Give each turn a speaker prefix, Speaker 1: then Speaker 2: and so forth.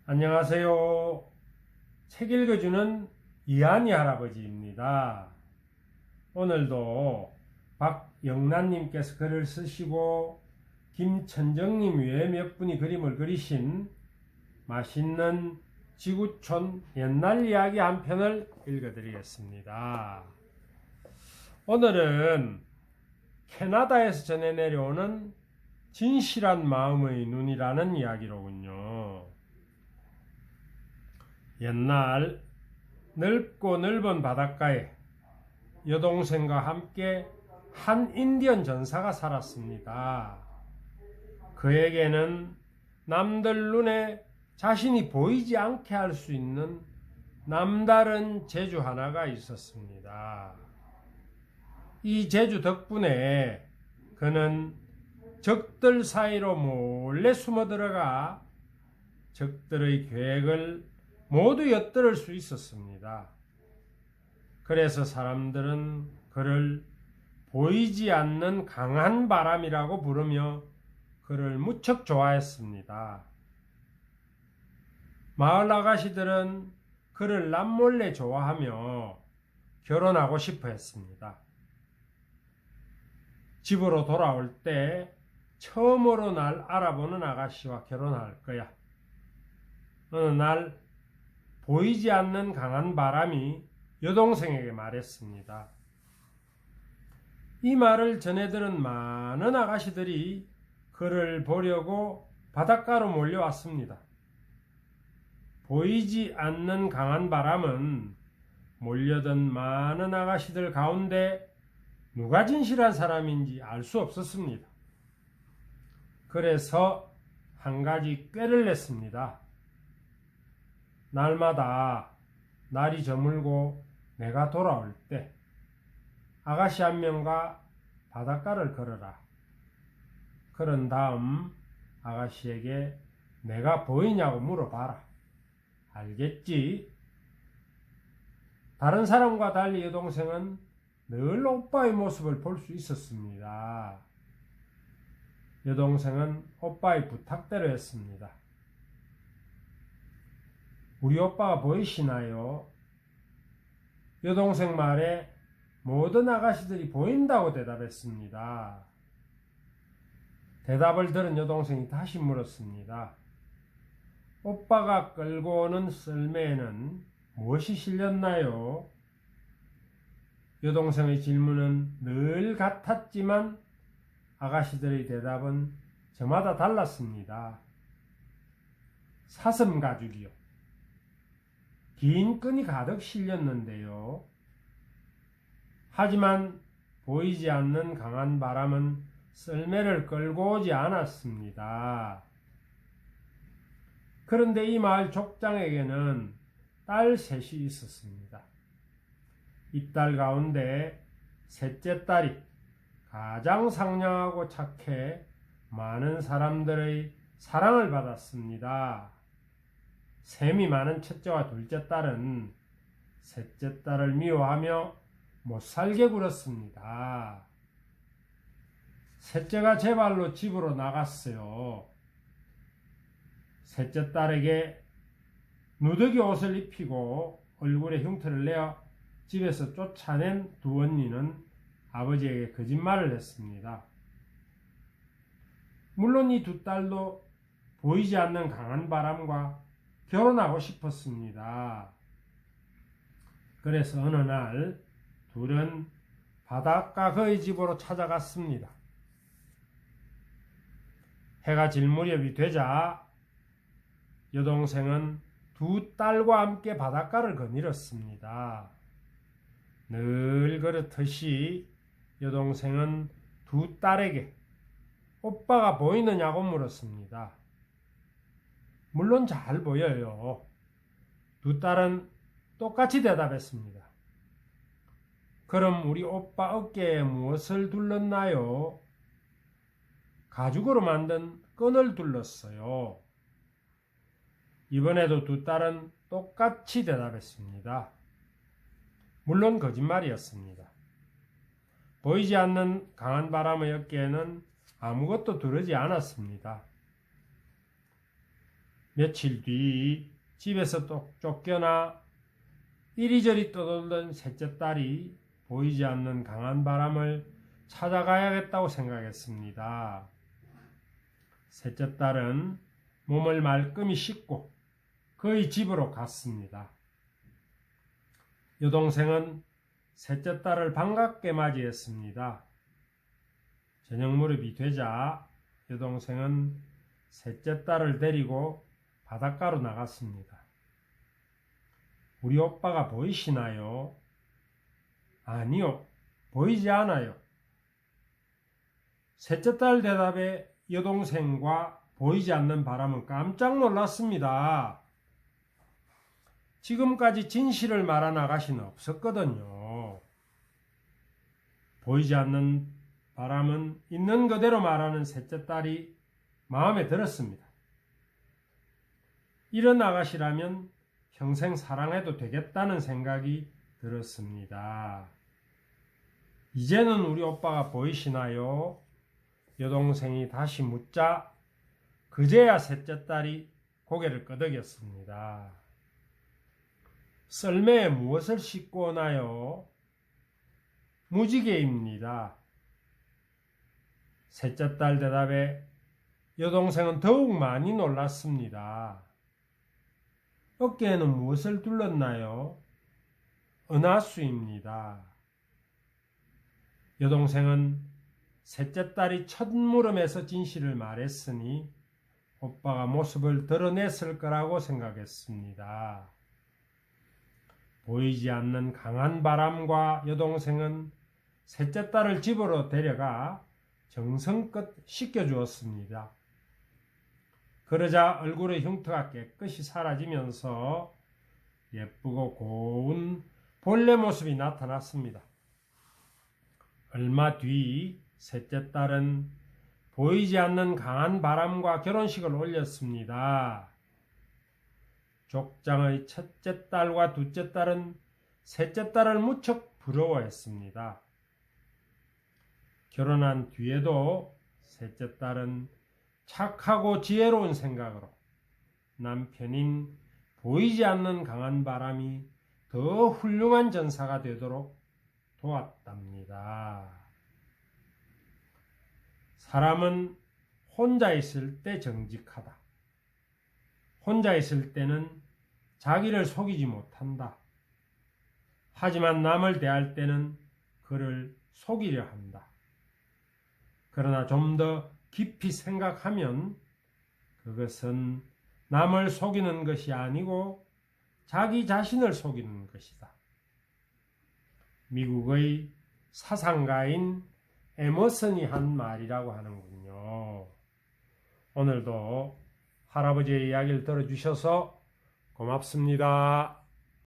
Speaker 1: 안녕하세요. 책 읽어주는 이한이 할아버지입니다. 오늘도 박영란님께서 글을 쓰시고 김천정님 외에 몇 분이 그림을 그리신 맛있는 지구촌 옛날 이야기 한 편을 읽어드리겠습니다. 오늘은 캐나다에서 전해 내려오는 진실한 마음의 눈이라는 이야기로군요. 옛날 넓고 넓은 바닷가에 여동생과 함께 한 인디언 전사가 살았습니다. 그에게는 남들 눈에 자신이 보이지 않게 할 수 있는 남다른 재주 하나가 있었습니다. 이 재주 덕분에 그는 적들 사이로 몰래 숨어 들어가 적들의 계획을 모두 엿들을 수 있었습니다. 그래서 사람들은 그를 보이지 않는 강한 바람이라고 부르며 그를 무척 좋아했습니다. 마을 아가씨들은 그를 남몰래 좋아하며 결혼하고 싶어 했습니다. 집으로 돌아올 때 처음으로 날 알아보는 아가씨와 결혼할 거야. 어느 날 보이지 않는 강한 바람이 여동생에게 말했습니다. 이 말을 전해들은 많은 아가씨들이 그를 보려고 바닷가로 몰려왔습니다. 보이지 않는 강한 바람은 몰려든 많은 아가씨들 가운데 누가 진실한 사람인지 알 수 없었습니다. 그래서 한 가지 꾀를 냈습니다. 날마다 날이 저물고 내가 돌아올 때 아가씨 한 명과 바닷가를 걸어라. 그런 다음 아가씨에게 내가 보이냐고 물어봐라. 알겠지? 다른 사람과 달리 여동생은 늘 오빠의 모습을 볼 수 있었습니다. 여동생은 오빠의 부탁대로 했습니다. 우리 오빠가 보이시나요? 여동생 말에 모든 아가씨들이 보인다고 대답했습니다. 대답을 들은 여동생이 다시 물었습니다. 오빠가 끌고 오는 썰매에는 무엇이 실렸나요? 여동생의 질문은 늘 같았지만 아가씨들의 대답은 저마다 달랐습니다. 사슴 가죽이요. 긴 끈이 가득 실렸는데요. 하지만 보이지 않는 강한 바람은 썰매를 끌고 오지 않았습니다. 그런데 이 마을 족장에게는 딸 셋이 있었습니다. 이 딸 가운데 셋째 딸이 가장 상냥하고 착해 많은 사람들의 사랑을 받았습니다. 셈이 많은 첫째와 둘째 딸은 셋째 딸을 미워하며 못살게 굴었습니다. 셋째가 제 발로 집으로 나갔어요. 셋째 딸에게 누더기 옷을 입히고 얼굴에 흉터를 내어 집에서 쫓아낸 두 언니는 아버지에게 거짓말을 했습니다. 물론 이 두 딸도 보이지 않는 강한 바람과 결혼하고 싶었습니다. 그래서 어느 날 둘은 바닷가 그의 집으로 찾아갔습니다. 해가 질 무렵이 되자 여동생은 두 딸과 함께 바닷가를 거닐었습니다. 늘 그렇듯이 여동생은 두 딸에게 오빠가 보이느냐고 물었습니다. 물론 잘 보여요. 두 딸은 똑같이 대답했습니다. 그럼 우리 오빠 어깨에 무엇을 둘렀나요? 가죽으로 만든 끈을 둘렀어요. 이번에도 두 딸은 똑같이 대답했습니다. 물론 거짓말이었습니다. 보이지 않는 강한 바람의 어깨에는 아무것도 두르지 않았습니다. 며칠 뒤 집에서 또 쫓겨나 이리저리 떠돌던 셋째 딸이 보이지 않는 강한 바람을 찾아가야겠다고 생각했습니다. 셋째 딸은 몸을 말끔히 씻고 그의 집으로 갔습니다. 여동생은 셋째 딸을 반갑게 맞이했습니다. 저녁 무렵이 되자 여동생은 셋째 딸을 데리고 바닷가로 나갔습니다. 우리 오빠가 보이시나요? 아니요, 보이지 않아요. 셋째 딸 대답에 여동생과 보이지 않는 바람은 깜짝 놀랐습니다. 지금까지 진실을 말한 아가씨는 없었거든요. 보이지 않는 바람은 있는 그대로 말하는 셋째 딸이 마음에 들었습니다. 이런 아가씨라면 평생 사랑해도 되겠다는 생각이 들었습니다. 이제는 우리 오빠가 보이시나요? 여동생이 다시 묻자 그제야 셋째 딸이 고개를 끄덕였습니다. 썰매에 무엇을 싣고 오나요? 무지개입니다. 셋째 딸 대답에 여동생은 더욱 많이 놀랐습니다. 어깨에는 무엇을 둘렀나요? 은하수입니다. 여동생은 셋째 딸이 첫 물음에서 진실을 말했으니 오빠가 모습을 드러냈을 거라고 생각했습니다. 보이지 않는 강한 바람과 여동생은 셋째 딸을 집으로 데려가 정성껏 씻겨주었습니다. 그러자 얼굴의 흉터가 깨끗이 사라지면서 예쁘고 고운 본래 모습이 나타났습니다. 얼마 뒤 셋째 딸은 보이지 않는 강한 바람과 결혼식을 올렸습니다. 족장의 첫째 딸과 둘째 딸은 셋째 딸을 무척 부러워했습니다. 결혼한 뒤에도 셋째 딸은 착하고 지혜로운 생각으로 남편인 보이지 않는 강한 바람이 더 훌륭한 전사가 되도록 도왔답니다. 사람은 혼자 있을 때 정직하다. 혼자 있을 때는 자기를 속이지 못한다. 하지만 남을 대할 때는 그를 속이려 한다. 그러나 좀 더 깊이 생각하면 그것은 남을 속이는 것이 아니고 자기 자신을 속이는 것이다. 미국의 사상가인 에머슨이 한 말이라고 하는군요. 오늘도 할아버지의 이야기를 들어주셔서 고맙습니다.